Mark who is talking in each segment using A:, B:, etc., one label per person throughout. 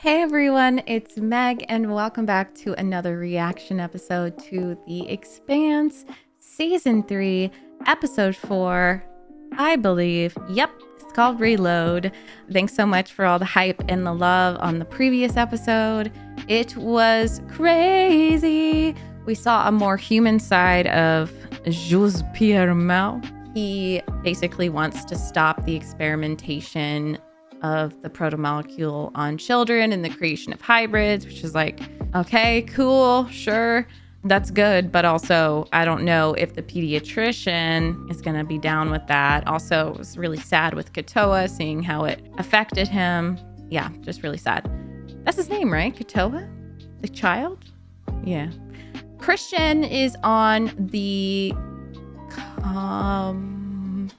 A: Hey everyone, it's Meg and welcome back to another reaction episode to The Expanse Season 3, Episode 4, I believe. Yep, it's called Reload. Thanks so much for all the hype and the love on the previous episode. It was crazy. We saw a more human side of Jules-Pierre. He basically wants to stop the experimentation of the protomolecule on children and the creation of hybrids, which is like, okay, cool, sure, that's good. But also, I don't know if the pediatrician is going to be down with that. Also, it was really sad with Katoa, seeing how it affected him. Yeah, just really sad. That's his name, right? Katoa? The child? Yeah. Christian is on the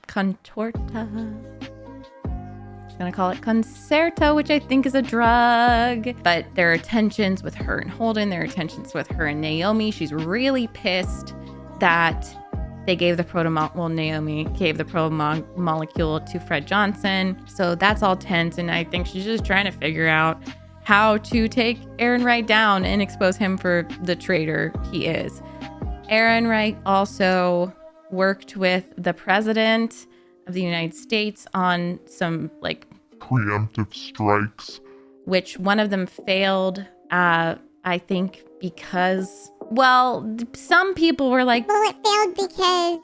A: contorta. Gonna call it concerto, which I think is a drug, but there are tensions with her and Holden. There are tensions with her and Naomi. She's really pissed that they gave the Naomi gave the molecule to Fred Johnson. So that's all tense, and I think she's just trying to figure out how to take Aaron Wright down and expose him for the traitor he is. Aaron Wright also worked with the president of the United States on some like
B: preemptive strikes,
A: which one of them failed, I think because, well, some people were like,
C: well, it failed because,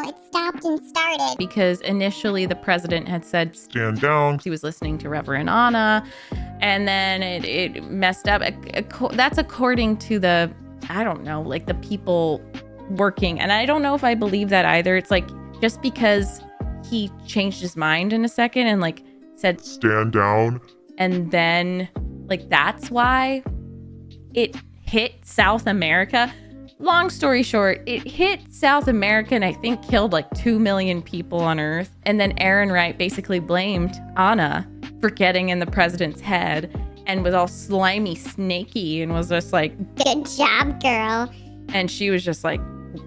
C: it stopped and started.
A: Because initially the president had said,
B: stand down.
A: He was listening to Reverend Anna, and then it messed up. That's according to the, I don't know, like the people working. And I don't know if I believe that either. It's like, just because he changed his mind in a second and like said
B: stand down,
A: and then like that's why it hit South America. Long story short, it hit South America and I think killed like 2 million people on Earth. And then Aaron Wright basically blamed Anna for getting in the president's head and was all slimy, snaky, and was just like,
C: good job, girl.
A: And she was just like,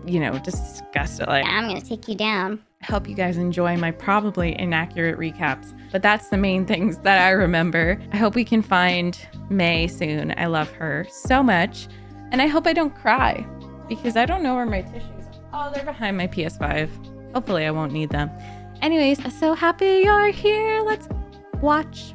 A: disgusted. Like,
C: I'm gonna take you down.
A: I hope you guys enjoy my probably inaccurate recaps, but that's the main things that I remember. I hope we can find May soon. I love her so much. And I hope I don't cry because I don't know where my tissues are. Oh, they're behind my PS5. Hopefully I won't need them. Anyways, so happy you're here. Let's watch.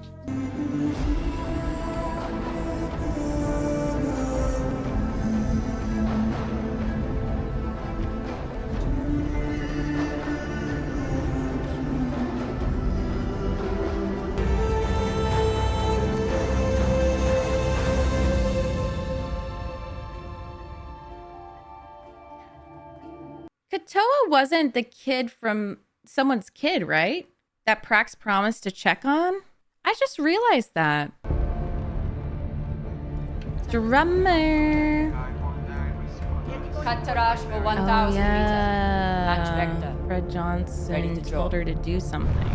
A: Katoa wasn't the kid from someone's kid, right? That Prax promised to check on? I just realized that. Drummer.
D: Cut for 1,000
A: yeah.
D: meters. Match vector.
A: Fred Johnson
D: Ready to
A: told
D: draw.
A: her to do something.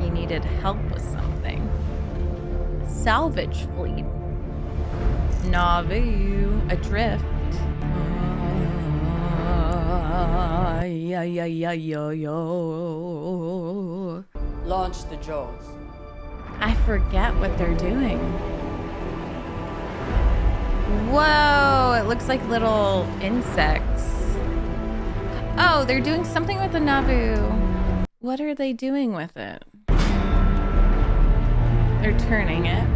A: He needed help with something. Salvage fleet. Navoo. Adrift.
D: Launch the jaws.
A: I forget what they're doing. Whoa, it looks like little insects. Oh, they're doing something with the Navoo. What are they doing with it? They're turning it.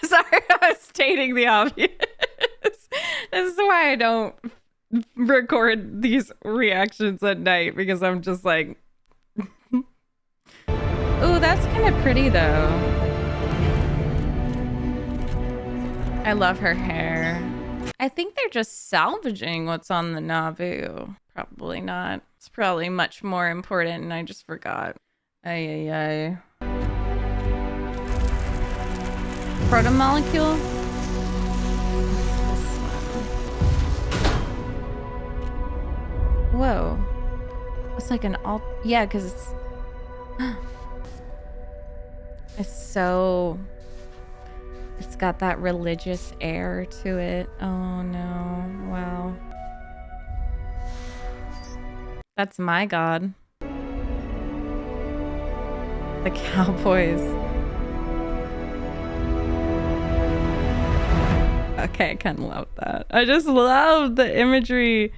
A: Sorry, I was stating the obvious. This is why I don't record these reactions at night, because I'm just like, ooh, that's kind of pretty though. I love her hair. I think they're just salvaging what's on the Navoo. Probably not. It's probably much more important and I just forgot. Ay, ay, ay. Protomolecule? Whoa. It's like an alt. Yeah, because it's. It's got that religious air to it. Oh no. Wow. That's my god. The Cowboys. Okay, I kind of love that. I just love the imagery.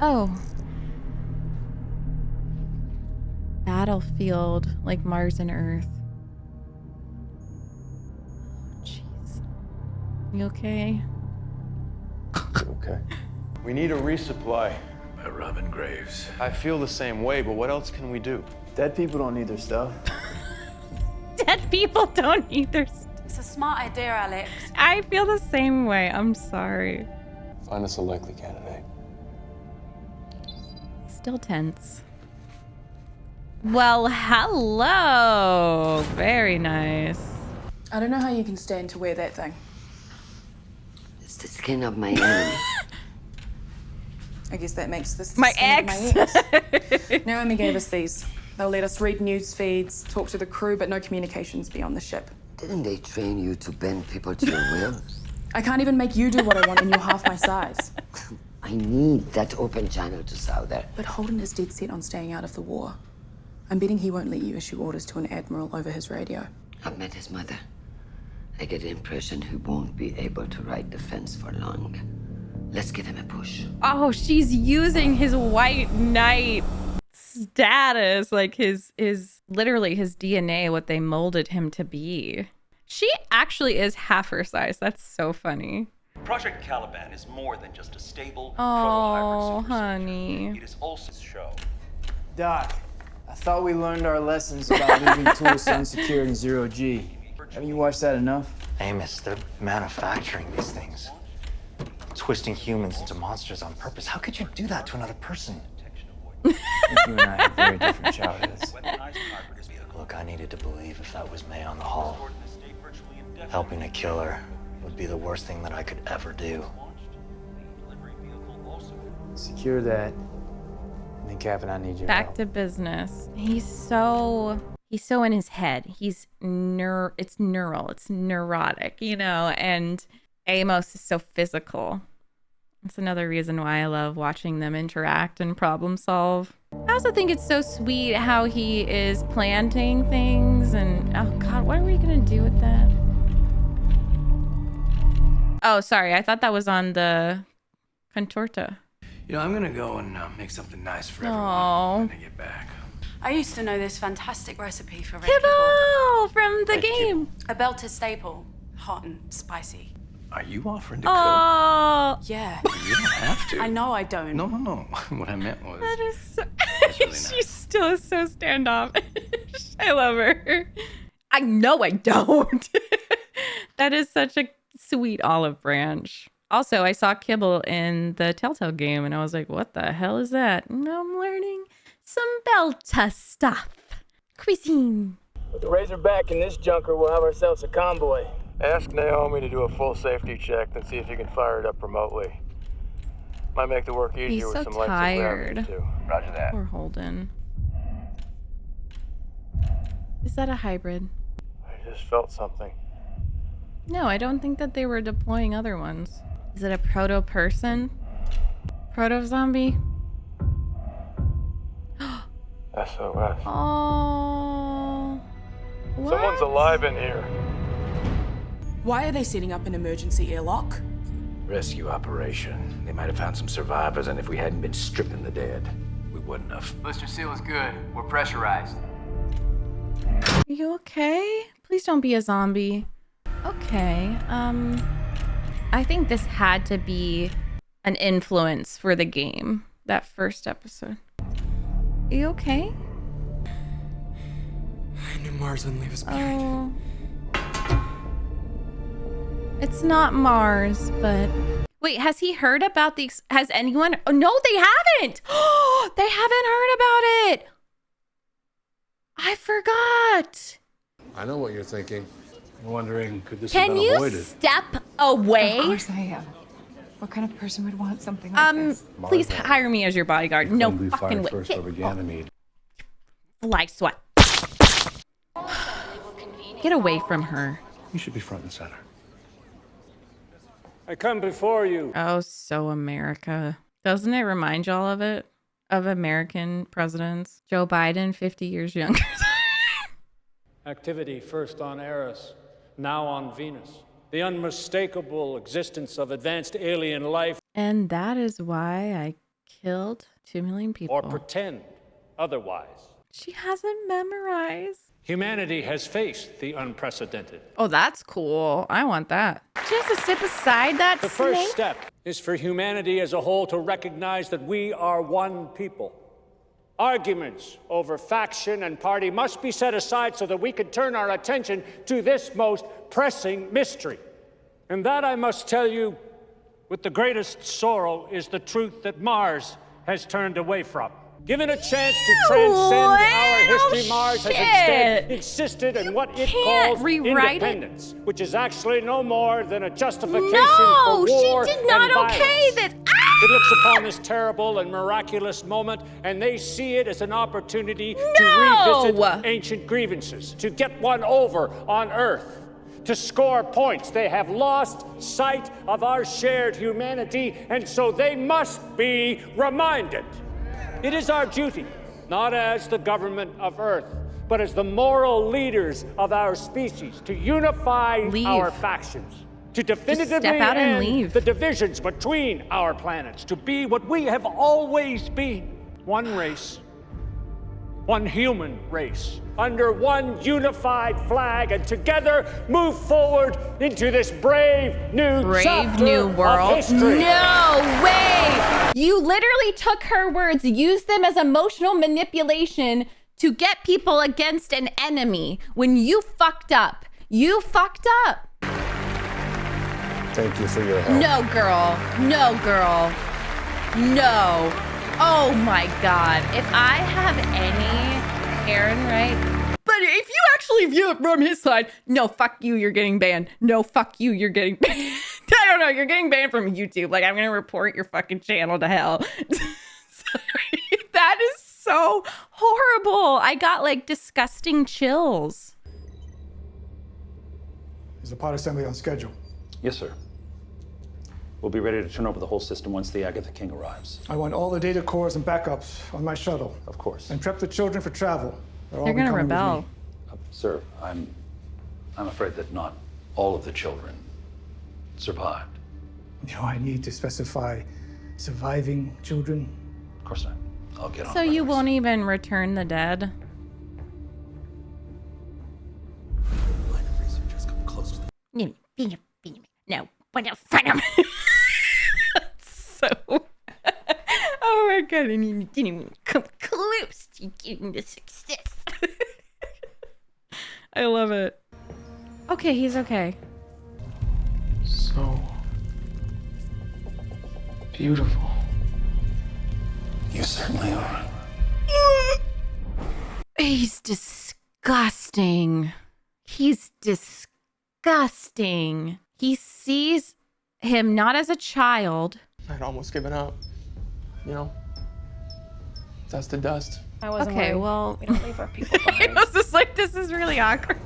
A: Oh. Battlefield, like Mars and Earth. Jeez. You okay?
E: Okay. We need a resupply.
F: By Robin Graves.
E: I feel the same way, but what else can we do?
G: Dead people don't need their stuff.
A: Dead people don't either.
D: It's a smart idea, Alex.
A: I feel the same way. I'm sorry.
E: Find us a likely candidate.
A: Still tense. Well, hello. Very nice.
H: I don't know how you can stand to wear that thing.
I: It's the skin of my enemy.
H: I guess that makes this the
A: My
H: skin
A: ex.
H: of my ex. Naomi gave us these. They'll let us read news feeds, talk to the crew, but no communications beyond the ship.
I: Didn't they train you to bend people to your will?
H: I can't even make you do what I want and you're half my size.
I: I need that open channel to Souther.
H: But Holden is dead set on staying out of the war. I'm betting he won't let you issue orders to an admiral over his radio.
I: I've met his mother. I get the impression he won't be able to ride the fence for long. Let's give him a push.
A: Oh, she's using his white knight status, like his literally his DNA, what they molded him to be. She actually is half her size. That's so funny.
J: Project Caliban is more than just a stable
A: Oh,
J: proto-hybrid supersoldier.
A: honey.
J: It is also a show.
G: Doc, I thought we learned our lessons about leaving tools unsecured in zero G. Haven't you watched that enough?
F: Amos, they're manufacturing these things. Twisting humans into monsters on purpose. How could you do that to another person?
G: I think you and I have very different childhoods.
F: Look, I needed to believe if that was May on the Hall. Helping a killer would be the worst thing that I could ever do.
G: Secure that. And then Cap and I need your
A: Back
G: help.
A: to business. He's so in his head. It's neural, it's neurotic, you know, and Amos is so physical. It's another reason why I love watching them interact and problem solve. I also think it's so sweet how he is planting things and oh god, what are we gonna do with that? Oh, sorry, I thought that was on the contorta.
F: You know, I'm gonna go and make something nice for
A: Aw.
F: everyone when I get back.
D: I used to know this fantastic recipe for red kibble.
A: Kibble from the
F: Thank you.
A: game.
D: A Belter staple, hot and spicy.
F: Are you offering to cook?
A: Oh,
D: Yeah,
F: You don't have to.
D: I know I don't.
F: No. What I meant was...
A: that is so.
F: really nice.
A: She still is so standoffish. I love her. I know I don't. That is such a sweet olive branch. Also, I saw Kibble in the Telltale game, and I was like, "What the hell is that?" And I'm learning some Belta stuff. Cuisine.
G: With the Razorback and this junker, we'll have ourselves a convoy.
E: Ask Naomi to do a full safety check, then see if you can fire it up remotely. Might make the work easier
A: He's
E: with
A: so
E: some lights and gravity,
A: tired.
E: too.
F: Roger that.
A: Poor Holden. Is that a hybrid?
E: I just felt something.
A: No, I don't think that they were deploying other ones. Is it a proto-person? Proto-zombie?
E: SOS.
A: Oh. What?
E: Someone's alive in here.
H: Why are they setting up an emergency airlock?
F: Rescue operation. They might have found some survivors, and if we hadn't been stripping the dead, we wouldn't have.
G: Blister seal is good. We're pressurized.
A: Are you okay? Please don't be a zombie. Okay. I think this had to be an influence for the game. That first episode. Are you okay?
G: I knew Mars wouldn't leave us behind.
A: Oh. It's not Mars, but wait, has he heard about the has anyone oh, no, they haven't. They haven't heard about it. I forgot.
K: I know what you're thinking.
F: I'm wondering, could this have
A: Can
F: been
A: you
F: avoided?
A: step away?
L: Of course I am. What kind of person would want something like this?
A: Please hire me as your bodyguard. No
F: We
A: fucking
F: fired
A: way.
F: first over Ganymede.
A: Fly sweat. Get away from her.
F: You should be front and center.
G: I come before you.
A: Oh, so America. Doesn't it remind y'all of it? of American presidents. Joe Biden, 50 years younger.
K: Activity first on Eris, now on Venus. The unmistakable existence of advanced alien life.
A: And that is why I killed 2 million people.
K: Or pretend otherwise.
A: She hasn't memorized.
K: Humanity has faced the unprecedented.
A: Oh, that's cool. I want that. She has to sit beside that
K: The
A: snake?
K: first step is for humanity as a whole to recognize that we are one people. Arguments over faction and party must be set aside so that we can turn our attention to this most pressing mystery. And that, I must tell you, with the greatest sorrow, is the truth that Mars has turned away from. Given a chance to transcend our history, Mars has instead insisted on what it calls independence, which is actually no more than a justification for war
A: she did not
K: and
A: okay
K: violence.
A: this.
K: It looks upon this terrible and miraculous moment, and they see it as an opportunity to revisit ancient grievances, to get one over on Earth, to score points. They have lost sight of our shared humanity, and so they must be reminded. It is our duty, not as the government of Earth, but as the moral leaders of our species, to unify our factions, to definitively
A: step out and
K: end
A: leave.
K: the divisions between our planets, to be what we have always been, one race, one human race, under one unified flag, and together move forward into this brave new chapter
A: world.
K: of history.
A: No way! You literally took her words, used them as emotional manipulation to get people against an enemy when you fucked up. You fucked up.
M: Thank you for your help.
A: No, girl. No, girl. No. Oh my God. If I have any Aaron right, but if you actually view it from his side, no, fuck you, you're getting banned. No, fuck you, you're getting banned. I don't know, you're getting banned from YouTube. Like, I'm gonna report your fucking channel to hell. Sorry. That is so horrible. I got like disgusting chills.
N: Is the pod assembly on schedule?
O: Yes, sir. We'll be ready to turn over the whole system once the Agatha King arrives.
N: I want all the data cores and backups on my shuttle.
O: Of course.
N: And prep the children for travel.
A: They're gonna rebel.
O: Sir, I'm afraid that not all of the children survived.
N: You know, I need to specify surviving children.
O: Of course not. I'll get on.
A: So you won't even return the dead? No, what a fun. So, oh my God, and you didn't even come close to getting the success. I love it. Okay, he's okay.
P: So beautiful.
O: You certainly are.
A: He's disgusting. He's disgusting. He sees him not as a child.
P: I'd almost given up. You know? Dust to dust.
L: I wasn't
A: Okay,
L: worried.
A: well,
L: We don't leave our people behind.
A: I was just like, this is really awkward.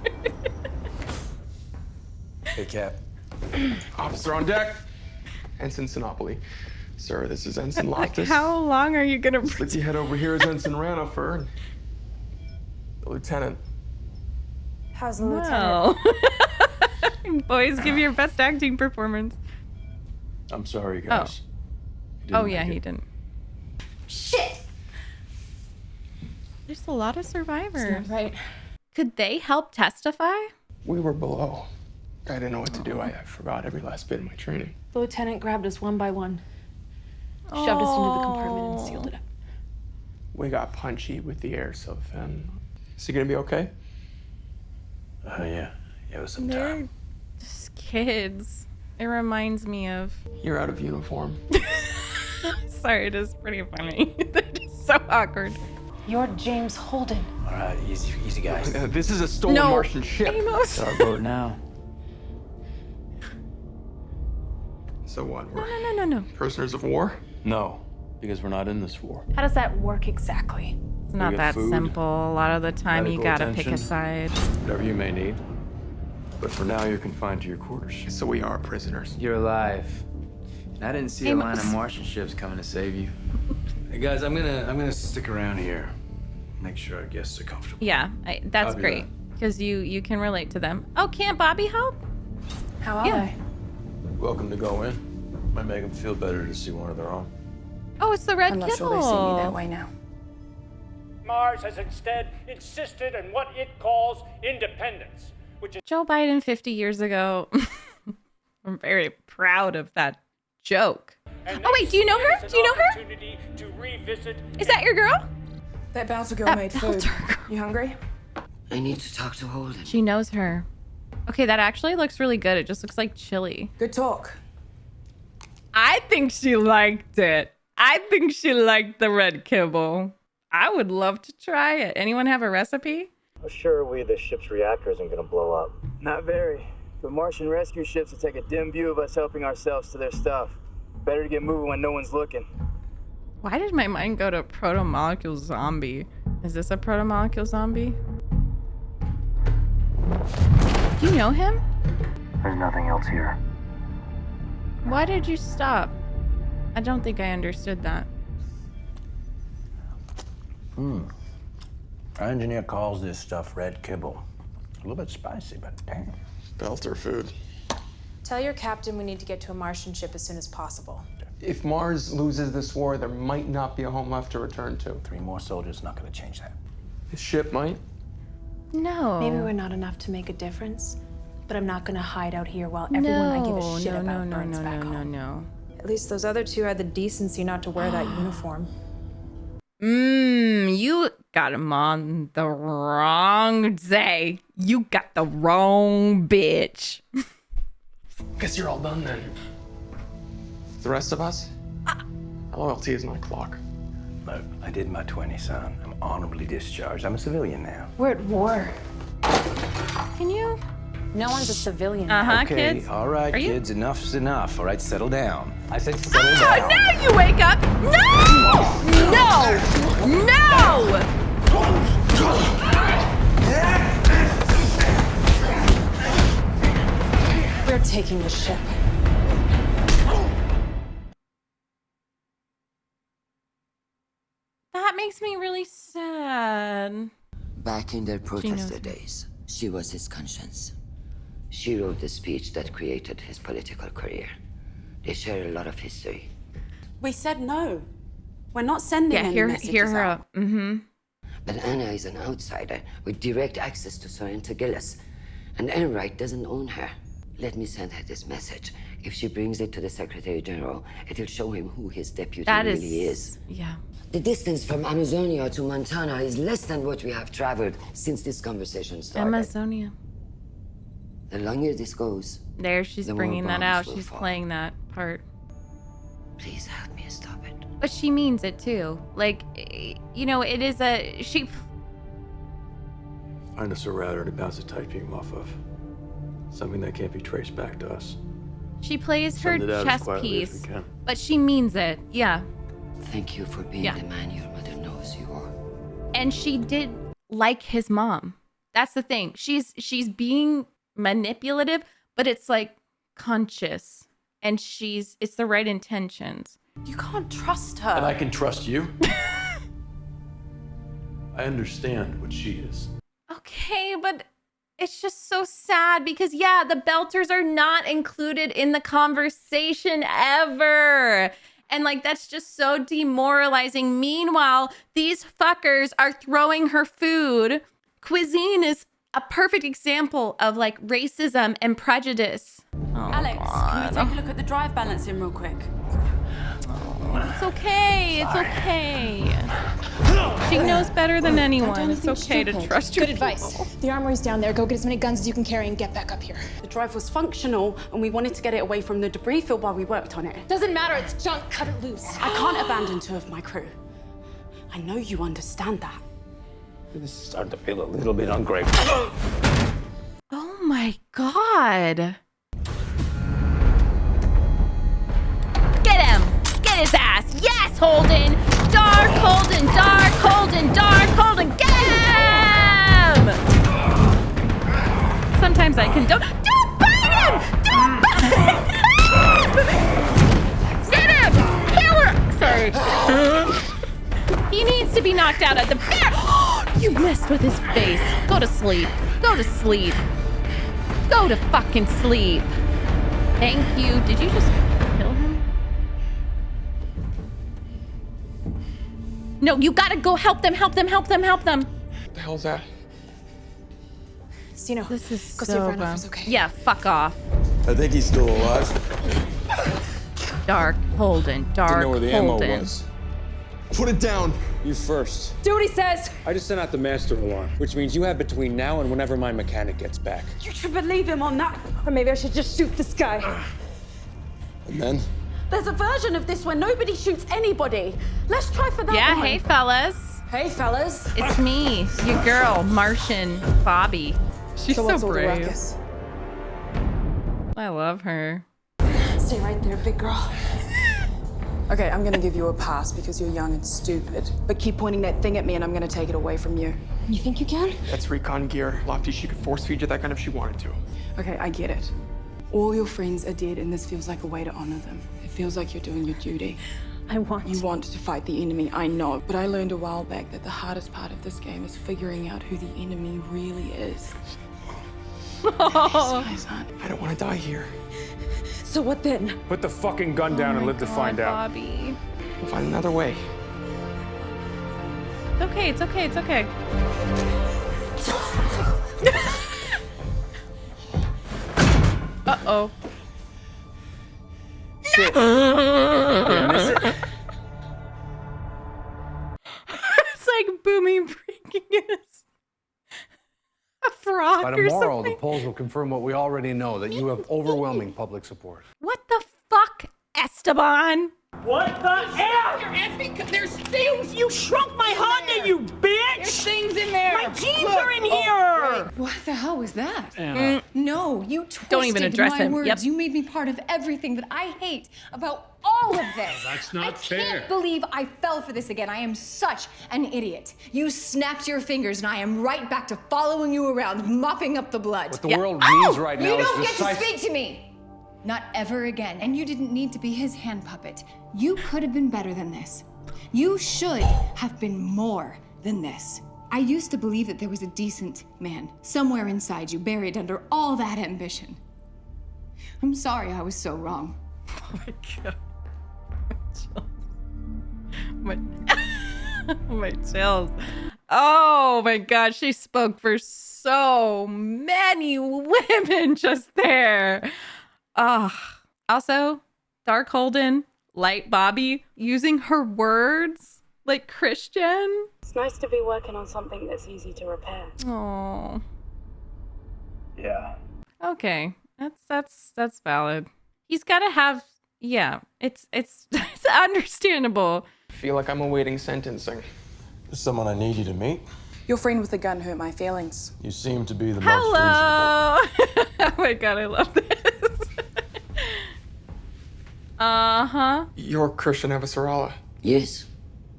M: Hey, Cap.
P: Officer on deck. Ensign Sinopoli. Sir, this is Ensign Loftus.
A: How long are you gonna?
P: Slicky head over here is Ensign Ranifer. The lieutenant.
L: How's the
A: Wow. Boys, give your best acting performance.
M: I'm sorry, guys.
A: Oh yeah, he didn't. Shit. There's a lot of survivors.
L: Right.
A: Could they help testify?
P: We were below. I didn't know what to do. I forgot every last bit of my training.
L: The lieutenant grabbed us one by one, shoved us into the compartment, and sealed it up.
P: We got punchy with the air, so then. Is he gonna be okay?
M: Yeah. It was some
A: They're
M: time.
A: just kids. It reminds me of.
P: You're out of uniform.
A: Sorry, it is pretty funny. They're just so awkward.
L: You're James Holden.
M: All right, easy, guys.
P: This is a stolen
A: No,
P: Martian ship.
A: Amos.
G: Start vote now.
P: So what? We're
A: No.
P: prisoners of war?
M: No, because we're not in this war.
L: How does that work exactly?
A: It's not
M: get
A: that
M: food,
A: simple. A lot of the time, you
M: medical
A: gotta pick
M: attention.
A: a side.
M: Whatever you may need. But for now, you're confined to your quarters.
P: So we are prisoners.
G: You're alive. And I didn't see a line of
A: Amos.
G: Martian ships coming to save you.
O: Hey guys, I'm gonna stick around here. Make sure our guests are comfortable.
A: Yeah, that's
O: Copy
A: great because you can relate to them. Oh, can't Bobby help?
H: How are they?
M: Welcome to go in. Might make them feel better to see one of their own.
A: Oh, it's the red
H: I'm not
A: kibble.
H: sure they see me that way now.
K: Mars has instead insisted on what it calls independence, which is
A: Joe Biden 50 years ago. I'm very proud of that joke. Oh wait, do you know her? Do you know her?
K: to revisit.
A: Is that your girl?
H: That bouncer girl
A: That
H: made food. You hungry?
I: I need to talk to Holden.
A: She knows her. Okay, that actually looks really good. It just looks like chili.
H: Good talk.
A: I think she liked it. I think she liked the red kibble. I would love to try it. Anyone have a recipe?
F: How sure are we the ship's reactor isn't gonna blow up?
G: Not very. The Martian rescue ships will take a dim view of us helping ourselves to their stuff. Better to get moving when no one's looking.
A: Why did my mind go to proto-molecule zombie? Is this a proto-molecule zombie? Do you know him?
F: There's nothing else here.
A: Why did you stop? I don't think I understood that.
O: Our engineer calls this stuff red kibble. A little bit spicy, but damn.
P: Belter food.
Q: Tell your captain we need to get to a Martian ship as soon as possible.
P: If Mars loses this war, there might not be a home left to return to.
O: 3 more soldiers, not gonna change that.
P: The ship might.
A: No.
Q: Maybe we're not enough to make a difference, but I'm not gonna hide out here while everyone I give a shit about burns back home.
A: No.
Q: At least those other two had the decency not to wear that uniform.
A: You got him on the wrong day. You got the wrong bitch.
P: Guess you're all done then. The rest of us? Loyalty is not a clock.
O: Look, I did my 20, son. I'm honorably discharged. I'm a civilian now.
Q: We're at war.
A: Can you?
Q: No one's a civilian.
O: Okay,
A: kids.
O: all right,
A: Are you?
O: kids, enough's enough. All right, settle down. I said settle down.
A: Oh, now you wake up! No!
Q: We're taking the ship.
A: That makes me really sad.
I: Back in their
A: knows
I: protester
A: me.
I: days, she was his conscience. She wrote the speech that created his political career. They share a lot of history.
D: We said no. We're not sending any messages
A: hear her
D: out.
A: out. Mm-hmm.
I: But Anna is an outsider with direct access to Sorrento Gillis, and Enright doesn't own her. Let me send her this message. If she brings it to the Secretary General, it'll show him who his deputy really is.
A: Yeah.
I: The distance from Amazonia to Montana is less than what we have traveled since this conversation started.
A: Amazonia.
I: The longer this goes,
A: There, she's
I: the more
A: bringing that
I: bombs
A: out.
I: will
A: She's
I: fall.
A: playing that part.
I: Please help me stop it.
A: But she means it too. Like, you know, it is she.
M: Find us a router to bounce a tight beam off of. Something that can't be traced back to us.
A: She plays her
M: Send it out as
A: chess
M: quietly as
A: piece,
M: we can.
A: but she means it. Yeah.
I: Thank you for being the man your mother knows you are.
A: And she did like his mom. That's the thing. She's being manipulative, but it's like conscious, and it's the right intentions.
D: You can't trust her.
M: And I can trust you. I understand what she is.
A: Okay, but it's just so sad because, yeah, the Belters are not included in the conversation ever. And, like, that's just so demoralizing. Meanwhile, these fuckers are throwing her food. Cuisine is a perfect example of, like, racism and prejudice. Oh,
D: Alex,
A: God.
D: can you take a look at the drive balancing real quick?
A: It's okay. It's okay. She knows better than anyone. It's okay to trust your
L: Good advice. The armory's down there. Go get as many guns as you can carry and get back up here.
D: The drive was functional, and we wanted to get it away from the debris field while we worked on it.
L: Doesn't matter. It's junk. Cut it loose.
D: I can't abandon 2 of my crew. I know you understand that.
O: This is starting to feel a little bit ungrateful.
A: Oh my God. Get him. Get his ass. Yes, Holden. Dark Holden. Dark Holden. Dark Holden. Get him. Sometimes I condone. Don't bite him. Don't bite him. Get him. Kill her. Sorry. needs to be knocked out at the fair. You messed with his face. Go to sleep. Go to sleep. Go to fucking sleep. Thank you. Did you just kill him? No, you gotta go help them, help them, help them, help them.
P: What the hell's that?
Q: Sino,
A: this is
Q: go see if Randolph is okay.
A: Yeah, fuck off.
M: I think he's still alive.
A: Dark Holden. Dark
M: Didn't know where the ammo
A: Holden.
M: was. Put it down. You first.
Q: Do what he says.
K: I just sent out the master alarm, which means you have between now and whenever my mechanic gets back.
Q: You should believe him on that. Or maybe I should just shoot this guy.
M: And then?
D: There's a version of this where nobody shoots anybody. Let's try for that
A: Yeah,
D: one.
A: hey fellas.
Q: Hey fellas.
A: It's me, your girl, Martian Bobby. She's so
Q: what's all the
A: brave.
Q: ruckus?
A: I love her.
Q: Stay right there, big girl. Okay, I'm gonna give you a pass because you're young and stupid. But keep pointing that thing at me and I'm gonna take it away from you. You think you can?
P: That's recon gear. Lofty, she could force feed you that gun if she wanted to.
H: Okay, I get it. All your friends are dead and this feels like a way to honor them. It feels like you're doing your duty. You want to fight the enemy, I know. But I learned a while back that the hardest part of this game is figuring out who the enemy really is.
A: Oh.
P: I don't want to die here.
Q: So what then?
K: Put the fucking gun down and live to find out.
A: Bobby.
P: We'll find another way.
A: It's okay, it's okay, it's okay. Uh-oh.
P: Shit. Did I miss it?
A: It's like booming breaking a frog
R: By
A: or
R: tomorrow,
A: something.
R: the polls will confirm what we already know, that you have overwhelming public support.
A: What the fuck, Esteban?
S: What the hell? You're asking because there's things. You shrunk my Honda, you bitch! There's things in there. My jeans are in here.
T: What the hell was that?
A: Anna.
T: No, you twisted
A: Don't even address
T: my
A: him.
T: words.
A: Yep.
T: You made me part of everything that I hate about all of this.
K: That's not
T: I
K: fair.
T: can't believe I fell for this again. I am such an idiot. You snapped your fingers and I am right back to following you around, mopping up the blood.
R: What the world needs right now
T: You
R: is
T: don't get to
R: decisive-
T: speak to me. Not ever again. And you didn't need to be his hand puppet. You could have been better than this. You should have been more than this. I used to believe that there was a decent man somewhere inside you, buried under all that ambition. I'm sorry I was so wrong.
A: Oh my god. My chills. Oh my god, she spoke for so many women just there. Also, Dark Holden, Light Bobby, using her words like Christian.
D: It's nice to be working on something that's easy to repair.
A: Oh.
P: Yeah.
A: Okay, that's valid. He's got to have. Yeah, it's it's understandable.
P: I feel like I'm awaiting sentencing.
M: There's someone I need you to meet.
H: Your friend with the gun hurt my feelings.
M: You seem to be the
A: Hello. Oh my god, I love this.
P: You're Christian Avasarala.
I: Yes.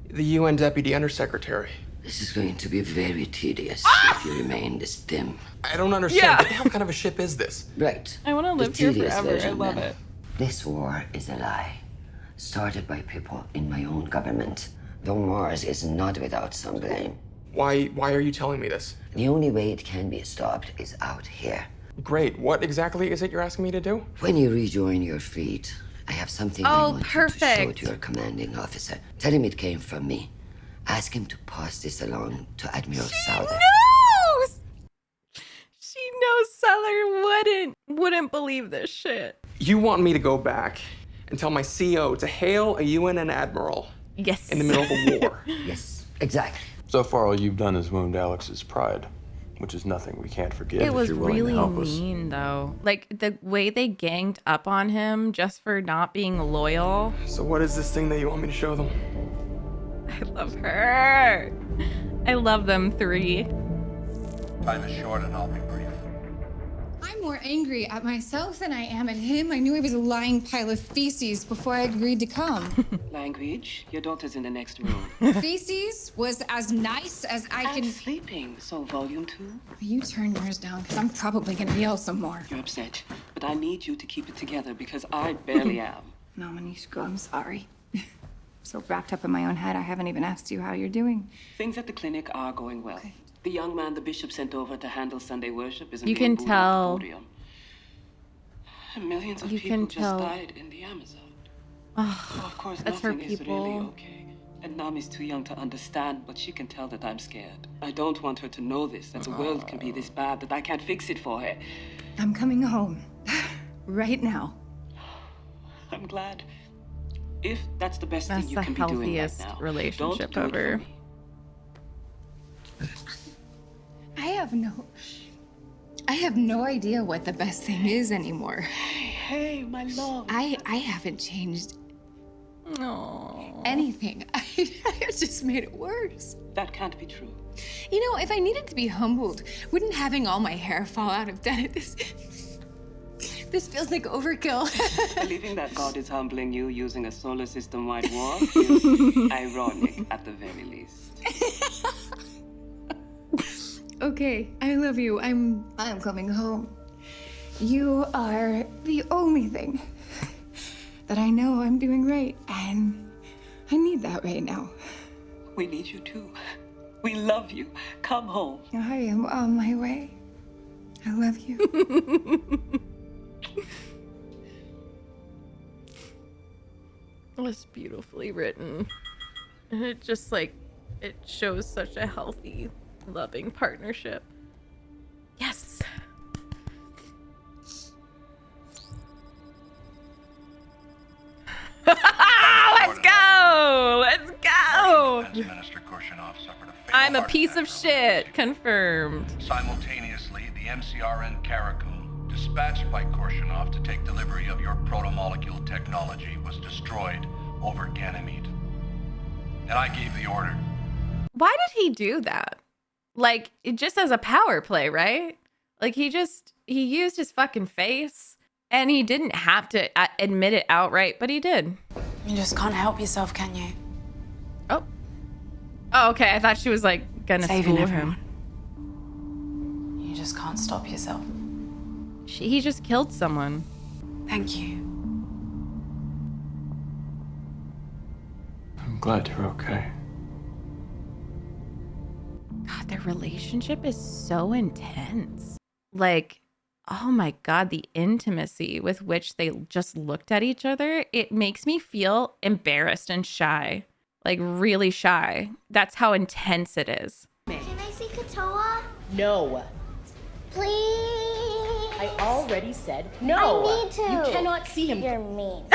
P: The UN Deputy Undersecretary.
I: This is going to be very tedious if you remain this dim.
P: I don't understand.
A: Yeah.
P: What the hell kind of a ship is this?
I: Right.
A: I want to live
I: The
A: here
I: tedious
A: forever. I
I: version,
A: love
I: then.
A: it.
I: This war is a lie, started by people in my own government. Though Mars is not without some blame.
P: Why are you telling me this?
I: The only way it can be stopped is out here.
P: Great. What exactly is it you're asking me to do?
I: When you rejoin your fleet, I have something I want you to show
A: perfect.
I: to your commanding officer. Tell him it came from me. Ask him to pass this along to Admiral Souther.
A: knows. She knows Seller wouldn't believe this shit.
P: You want me to go back and tell my CO to hail a UN admiral?
A: Yes.
P: In the middle of a war?
I: Yes, exactly.
M: So far, all you've done is wound Alex's pride, which is nothing we can't forgive
A: It
M: if
A: was
M: you're willing
A: really
M: to help us.
A: mean, though. Like, the way they ganged up on him just for not being loyal.
P: So what is this thing that you want me to show them?
A: I love her. I love them three.
J: Time is short and I'll be brief.
T: I'm more angry at myself than I am at him. I knew he was a lying pile of feces before I agreed to come.
U: Language, your daughter's in the next room.
T: Feces was as nice as I can.
U: Sleeping, so volume 2.
T: You turn yours down, because I'm probably gonna yell some more.
U: You're upset, but I need you to keep it together because I barely am.
T: Nominee screw, I'm sorry. so wrapped up in my own head, I haven't even asked you how you're doing.
U: Things at the clinic are going well. Okay. The young man the bishop sent over to handle Sunday worship isn't
A: You
U: being
A: can
U: booed off
A: tell.
U: the podium. And millions of
A: You
U: people
A: can
U: just
A: tell.
U: died in the Amazon.
A: Oh,
U: Of course,
A: that's her
U: nothing is
A: people.
U: really okay. And Nami's too young to understand, but she can tell that I'm scared. I don't want her to know this, that the world can be this bad, that I can't fix it for her.
T: I'm coming home. Right now.
U: I'm glad. If that's the best
A: That's
U: thing you
A: the
U: can be doing right
A: healthiest
U: now,
A: relationship
U: don't do it
A: ever.
U: for me.
T: I have no idea what the best thing is anymore.
U: Hey, my love.
T: I haven't changed anything. I just made it worse.
U: That can't be true.
T: You know, if I needed to be humbled, wouldn't having all my hair fall out have done it? This feels like overkill.
U: Believing that God is humbling you using a solar system-wide war is ironic at the very least.
T: Okay, I love you. I'm coming home. You are the only thing that I know I'm doing right, and I need that right now.
U: We need you too. We love you. Come home.
T: I am on my way. I love you.
A: It was beautifully written. And it just like, it shows such a healthy, loving partnership. Yes. Let's go! Let's go! I'm a piece of shit. Confirmed.
J: Simultaneously, the MCRN Caracal, dispatched by Korshunov to take delivery of your proto-molecule technology, was destroyed over Ganymede. And I gave the order.
A: Why did he do that? Like, it just as a power play, right? Like, he used his fucking face, and he didn't have to admit it outright, but he did.
Q: You just can't help yourself, can you?
A: Oh, okay. I thought she was like gonna
Q: Saving
A: school
Q: everyone.
A: him.
Q: You just can't stop yourself.
A: He just killed someone.
Q: Thank you.
M: I'm glad you're okay.
A: God, their relationship is so intense. Like, oh my God, the intimacy with which they just looked at each other, it makes me feel embarrassed and shy. Like, really shy. That's how intense it is.
C: Can I see Katoa?
B: No.
C: Please.
B: I already said no.
C: I need to.
B: You cannot see him.
C: You're mean.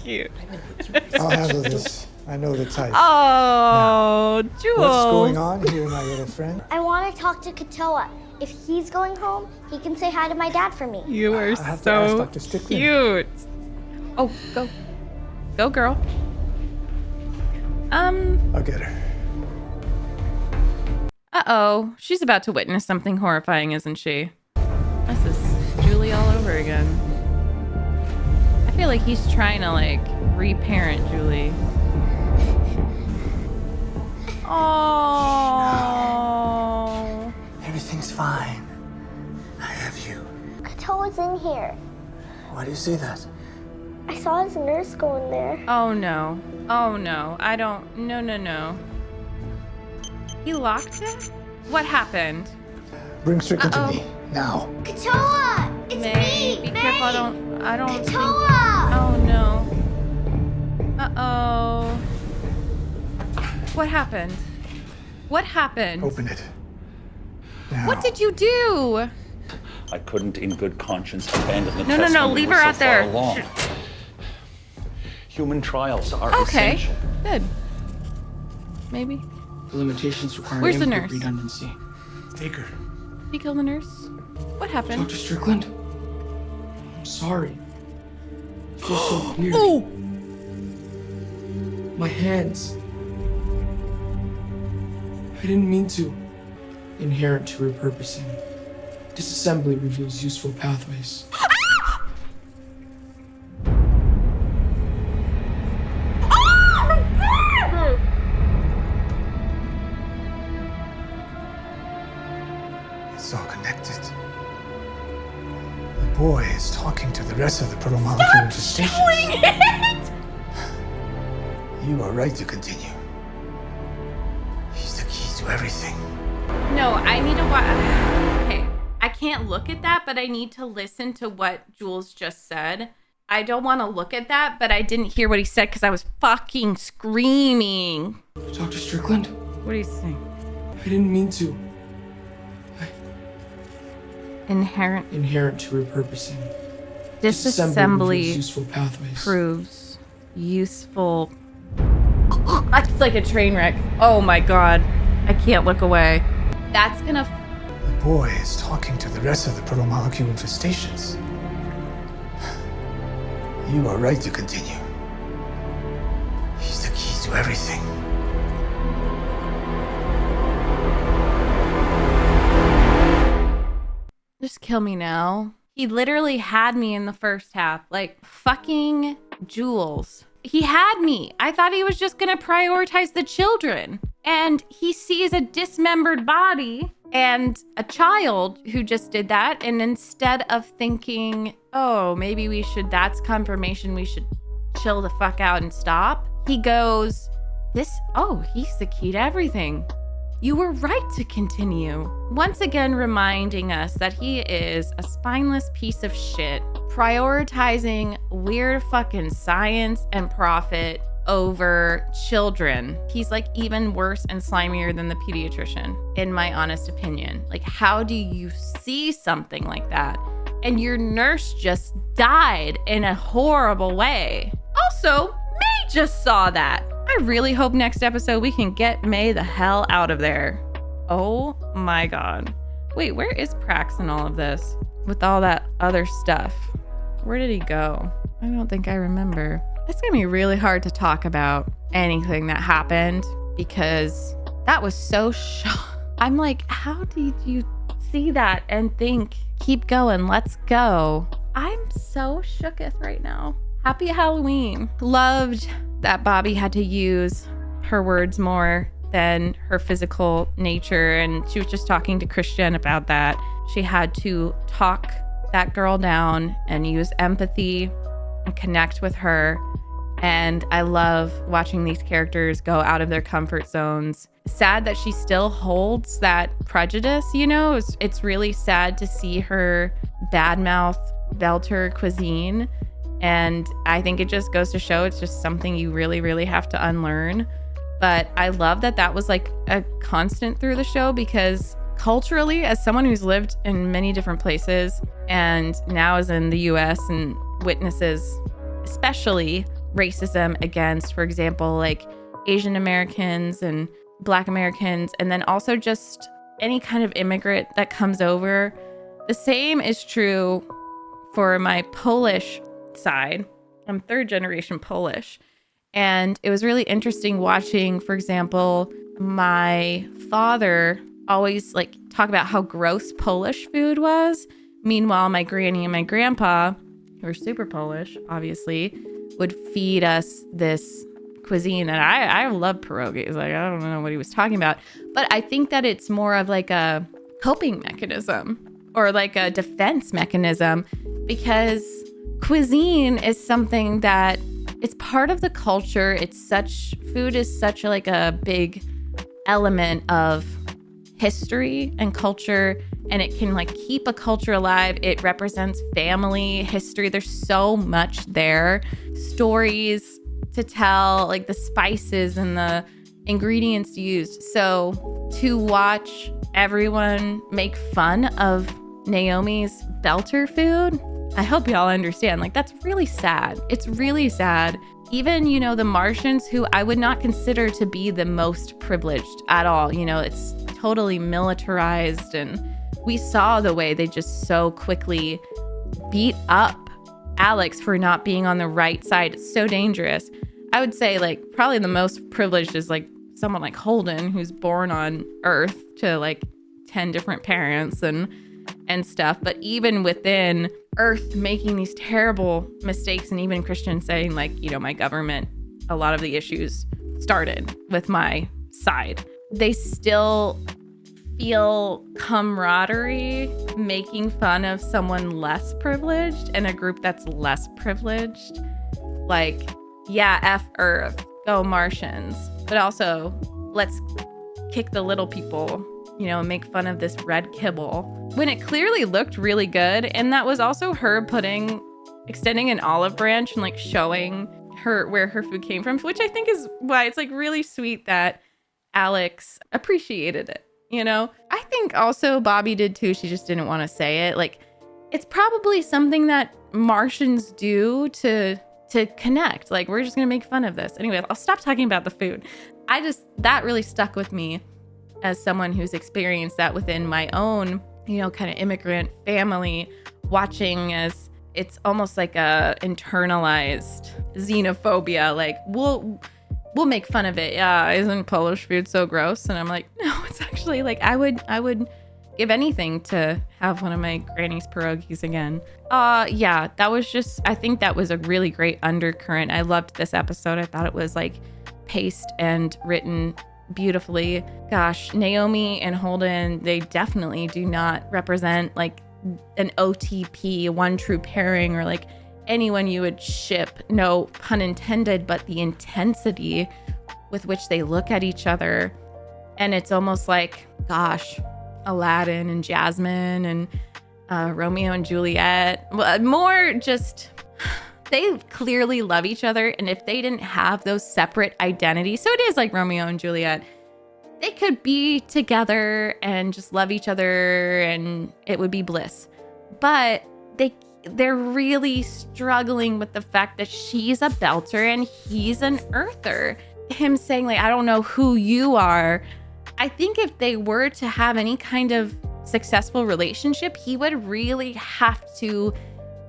A: Cute.
N: I'll handle this. I know the type.
A: Oh,
N: Now,
A: Jules.
N: what's going on here, my little friend?
C: I want to talk to Katoa. If he's going home, he can say hi to my dad for me.
A: You are
N: I have to ask
A: so
N: Dr. Strickland.
A: cute. Oh, go. Go, girl.
N: I'll get her.
A: Uh-oh. She's about to witness something horrifying, isn't she? This is Julie all over again. I feel like he's trying to, like, reparent Julie. Oh.
N: Everything's fine. I have you.
C: Katoa's in here.
N: Why do you say that?
C: I saw his nurse go in there.
A: Oh, no. Oh, no. I don't... No, no, no. He locked it? What happened?
N: Bring Strickland to me. Now.
C: Katoa! It's
A: May,
C: me!
A: be careful. I don't think...
C: Katoa!
A: Oh, no. Uh-oh. What happened? What happened?
N: Open it. Now.
A: What did you do?
O: I couldn't, in good conscience, abandon the
A: No,
O: test
A: no, no,
O: when we
A: leave
O: were
A: her
O: so
A: out there.
O: far along. Human trials are
A: Okay,
O: essential.
A: good. Maybe.
G: The limitations require
A: Where's the
G: input
A: nurse?
G: redundancy.
N: Take her.
A: Did you kill the nurse? What happened?
G: Dr. Strickland, I'm sorry. It feels so weird.
A: Oh!
G: My hands. I didn't mean to. Inherent to repurposing. Disassembly reveals useful pathways.
N: It's all connected. The boy is talking to the rest of the proto-molecule station.
A: Doing it!
N: You are right to continue. He's the key to everything.
A: No, I need to watch. Okay, I can't look at that, but I need to listen to what Jules just said. I don't want to look at that, but I didn't hear what he said because I was fucking screaming.
E: Dr. Strickland?
A: What are you saying?
E: I didn't mean to.
A: Inherent
E: to repurposing.
A: Disassembly
E: useful pathways.
A: proves useful. It's like a train wreck. Oh my god. I can't look away. That's gonna...
N: The boy is talking to the rest of the protomolecule infestations. You are right to continue. He's the key to everything.
A: Just kill me now. He literally had me in the first half. Like, fucking Jules. He had me. I thought he was just gonna prioritize the children. And he sees a dismembered body and a child who just did that. And instead of thinking, oh, maybe we should, that's confirmation, we should chill the fuck out and stop, he goes, he's the key to everything. You were right to continue. Once again, reminding us that he is a spineless piece of shit, prioritizing weird fucking science and profit over children. He's like even worse and slimier than the pediatrician, in my honest opinion. Like, how do you see something like that? And your nurse just died in a horrible way. Also, May just saw that. I really hope next episode we can get May the hell out of there. Oh my god. Wait, where is Prax in all of this? With all that other stuff. Where did he go? I don't think I remember. It's gonna be really hard to talk about anything that happened because that was so I'm like, how did you see that and think, keep going, let's go? I'm so shooketh right now. Happy Halloween. Loved that Bobby had to use her words more than her physical nature. And she was just talking to Christian about that. She had to talk that girl down and use empathy and connect with her. And I love watching these characters go out of their comfort zones. Sad that she still holds that prejudice, you know? It's really sad to see her badmouth Belter cuisine. And I think it just goes to show it's just something you really, really have to unlearn. But I love that that was like a constant through the show because culturally, as someone who's lived in many different places and now is in the US and witnesses especially racism against, for example, like Asian Americans and Black Americans, and then also just any kind of immigrant that comes over. The same is true for my Polish side. I'm third generation Polish. And it was really interesting watching, for example, my father always like talk about how gross Polish food was. Meanwhile, my granny and my grandpa, who are super Polish, obviously, would feed us this cuisine that I love pierogies. Like, I don't know what he was talking about. But I think that it's more of like a coping mechanism or like a defense mechanism because cuisine is something that it's part of the culture. Food is such like a big element of history and culture, and it can like keep a culture alive. It represents family history. There's so much there, stories to tell, like the spices and the ingredients used. So to watch everyone make fun of Naomi's Belter food, I hope y'all understand, like that's really sad. It's really sad. Even, you know, the Martians, who I would not consider to be the most privileged at all. You know, it's totally militarized, and we saw the way they just so quickly beat up Alex for not being on the right side. It's so dangerous. I would say like probably the most privileged is like someone like Holden, who's born on Earth to like 10 different parents and stuff. But even within Earth making these terrible mistakes, and even Christian saying like, you know, my government, a lot of the issues started with my side. They still feel camaraderie making fun of someone less privileged and a group that's less privileged. Like, yeah, F Earth, go Martians, but also let's kick the little people, you know, and make fun of this red kibble when it clearly looked really good. And that was also her extending an olive branch and like showing her where her food came from, which I think is why it's like really sweet that Alex appreciated it, you know? I think also Bobby did too. She just didn't want to say it. Like, it's probably something that Martians do to connect. Like, we're just gonna make fun of this. Anyway, I'll stop talking about the food. That really stuck with me as someone who's experienced that within my own, you know, kind of immigrant family, watching as it's almost like a internalized xenophobia. Like, we'll make fun of it. Yeah, isn't Polish food so gross? And I'm like, no, it's actually like I would give anything to have one of my granny's pierogies again. Yeah, that was just, I think that was a really great undercurrent. I loved this episode. I thought it was like paced and written beautifully. Gosh, Naomi and Holden, they definitely do not represent like an OTP, one true pairing, or like anyone you would ship, no pun intended, but the intensity with which they look at each other. And it's almost like, gosh, Aladdin and Jasmine and Romeo and Juliet. More just, they clearly love each other. And if they didn't have those separate identities, so it is like Romeo and Juliet, they could be together and just love each other and it would be bliss. But they're really struggling with the fact that she's a belter and he's an earther. Him saying like, I don't know who you are. I think if they were to have any kind of successful relationship, he would really have to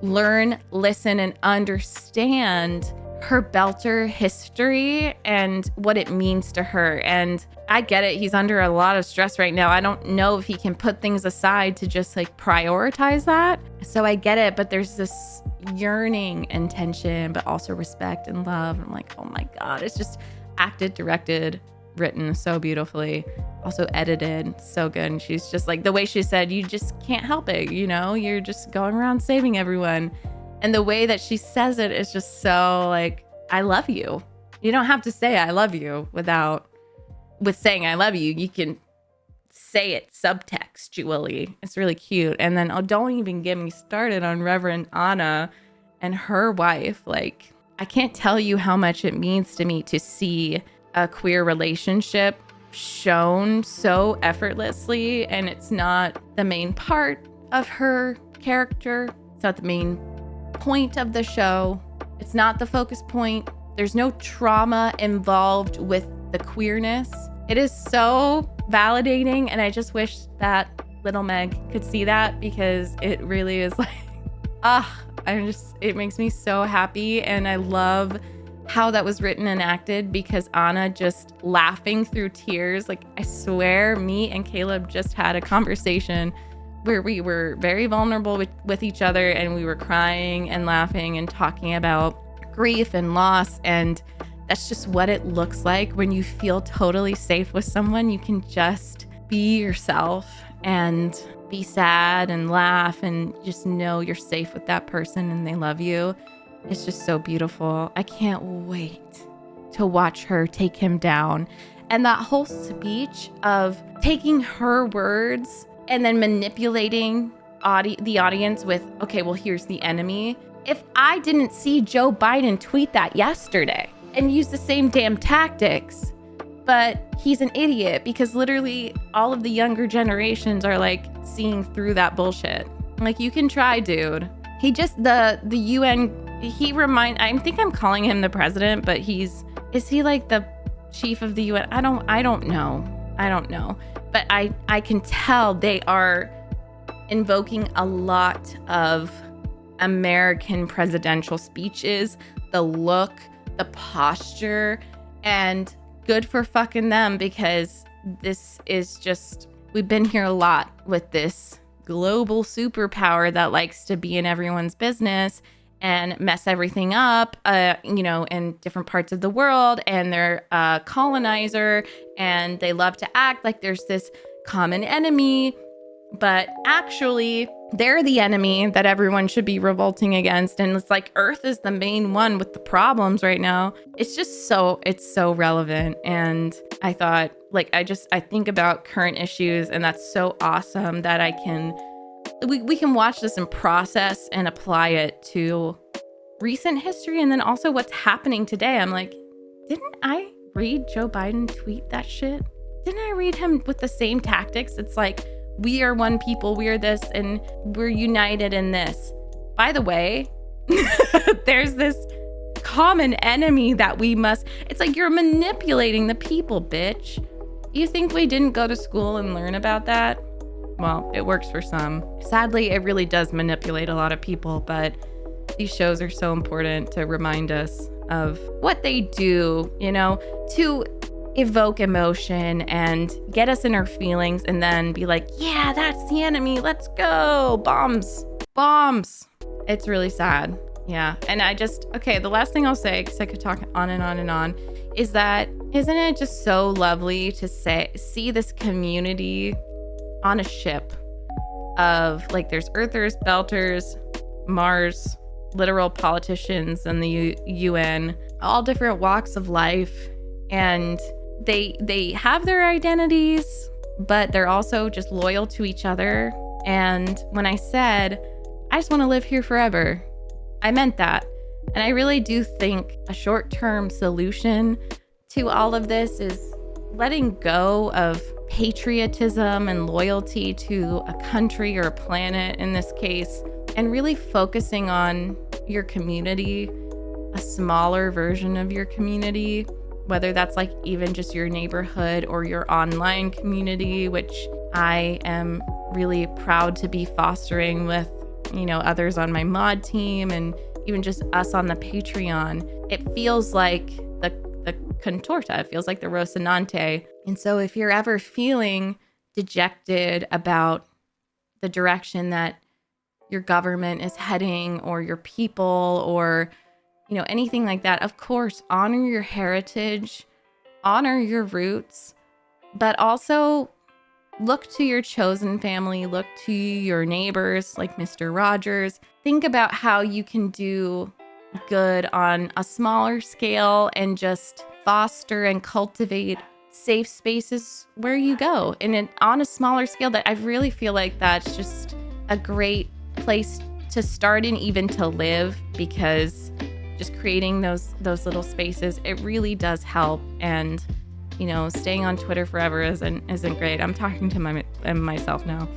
A: learn, listen, and understand her belter history and what it means to her. And I get it. He's under a lot of stress right now. I don't know if he can put things aside to just like prioritize that. So I get it. But there's this yearning and tension, but also respect and love. I'm like, oh my God, it's just acted, directed, written so beautifully, also edited so good. And she's just like, the way she said, you just can't help it, you know, you're just going around saving everyone. And the way that she says it is just so like, I love you. You don't have to say I love you with saying I love you. You can say it subtextually. It's really cute. And then don't even get me started on Reverend Anna and her wife. Like, I can't tell you how much it means to me to see a queer relationship shown so effortlessly, and it's not the main part of her character. It's not the main point of the show. It's not the focus point. There's no trauma involved with the queerness. It is so validating, and I just wish that little Meg could see that, because it really is like, it makes me so happy. And I love how that was written and acted, because Anna just laughing through tears. Like, I swear me and Caleb just had a conversation where we were very vulnerable with each other, and we were crying and laughing and talking about grief and loss. And that's just what it looks like when you feel totally safe with someone. You can just be yourself and be sad and laugh and just know you're safe with that person and they love you. It's just so beautiful. I can't wait to watch her take him down. And that whole speech of taking her words and then manipulating the audience with, okay, well, here's the enemy. If I didn't see Joe Biden tweet that yesterday and use the same damn tactics, but he's an idiot, because literally all of the younger generations are like seeing through that bullshit. Like, you can try, dude. He just, the UN, I think I'm calling him the president, but is he like the chief of the UN? I don't know. But I can tell they are invoking a lot of American presidential speeches, the look, the posture, and good for fucking them, because this is just, we've been here a lot with this global superpower that likes to be in everyone's business and mess everything up, in different parts of the world. And they're a colonizer, and they love to act like there's this common enemy. But actually, they're the enemy that everyone should be revolting against. And it's like Earth is the main one with the problems right now. It's just it's so relevant. And I thought, like, I think about current issues, and that's so awesome that we can watch this and process and apply it to recent history and then also what's happening today. I'm like, didn't I read Joe Biden tweet that shit? Didn't I read him with the same tactics? It's like, we are one people, we are this, and we're united in this. By the way, there's this common enemy that it's like, you're manipulating the people, bitch. You think we didn't go to school and learn about that? Well, it works for some. Sadly, it really does manipulate a lot of people, but these shows are so important to remind us of what they do, to evoke emotion and get us in our feelings and then be like, yeah, that's the enemy. Let's go. Bombs. It's really sad. Yeah. And the last thing I'll say, because I could talk on and on and on, is that, isn't it just so lovely to see this community on a ship of, like, there's Earthers, Belters, Mars, literal politicians, and the UN, all different walks of life. And they have their identities, but they're also just loyal to each other. And when I said, I just want to live here forever, I meant that. And I really do think a short-term solution to all of this is letting go of patriotism and loyalty to a country or a planet in this case, and really focusing on your community, a smaller version of your community, whether that's like even just your neighborhood or your online community, which I am really proud to be fostering with, others on my mod team and even just us on the Patreon. It feels like the contorta, it feels like the Rocinante. And so if you're ever feeling dejected about the direction that your government is heading, or your people, or anything like that, of course, honor your heritage, honor your roots, but also look to your chosen family, look to your neighbors like Mr. Rogers. Think about how you can do good on a smaller scale and just foster and cultivate safe spaces where you go. And on a smaller scale, that I really feel like that's just a great place to start and even to live, because just creating those little spaces, it really does help. And staying on Twitter forever isn't great. I'm talking to myself now.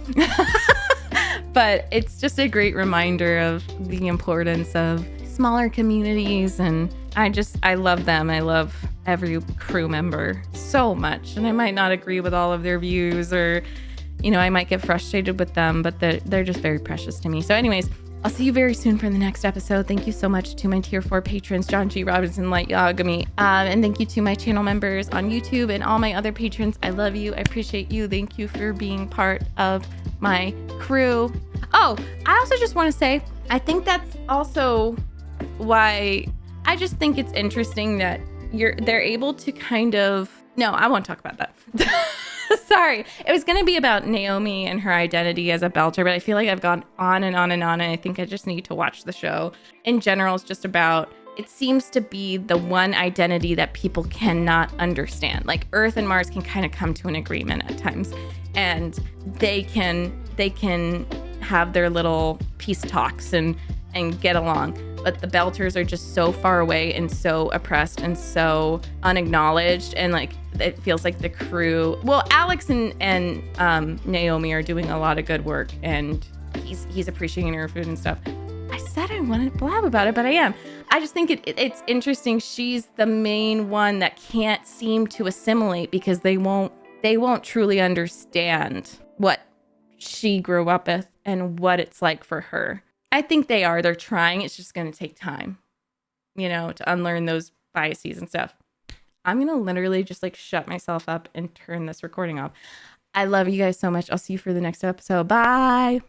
A: But it's just a great reminder of the importance of smaller communities, and I love them. I love every crew member so much, and I might not agree with all of their views, or I might get frustrated with them, but they're just very precious to me. So anyways, I'll see you very soon for the next episode. Thank you so much to my tier 4 patrons, John G. Robinson, Light Yagami. And thank you to my channel members on YouTube and all my other patrons. I love you. I appreciate you. Thank you for being part of my crew. Oh, I also just want to say, I think that's also why I just think it's interesting that they're able to kind of, no, I won't talk about that. Sorry. It was going to be about Naomi and her identity as a Belter, but I feel like I've gone on and on and on, and I think I just need to watch the show. In general, it's just about, it seems to be the one identity that people cannot understand. Like Earth and Mars can kind of come to an agreement at times, and they can have their little peace talks and get along. But the Belters are just so far away and so oppressed and so unacknowledged, and like it feels like the crew. Well, Alex and Naomi are doing a lot of good work, and he's appreciating her food and stuff. I said I wanted to blab about it, but I am. I just think it's interesting. She's the main one that can't seem to assimilate because they won't truly understand what she grew up with and what it's like for her. I think they're trying. It's just going to take time, to unlearn those biases and stuff. I'm going to literally just like shut myself up and turn this recording off. I love you guys so much. I'll see you for the next episode. Bye.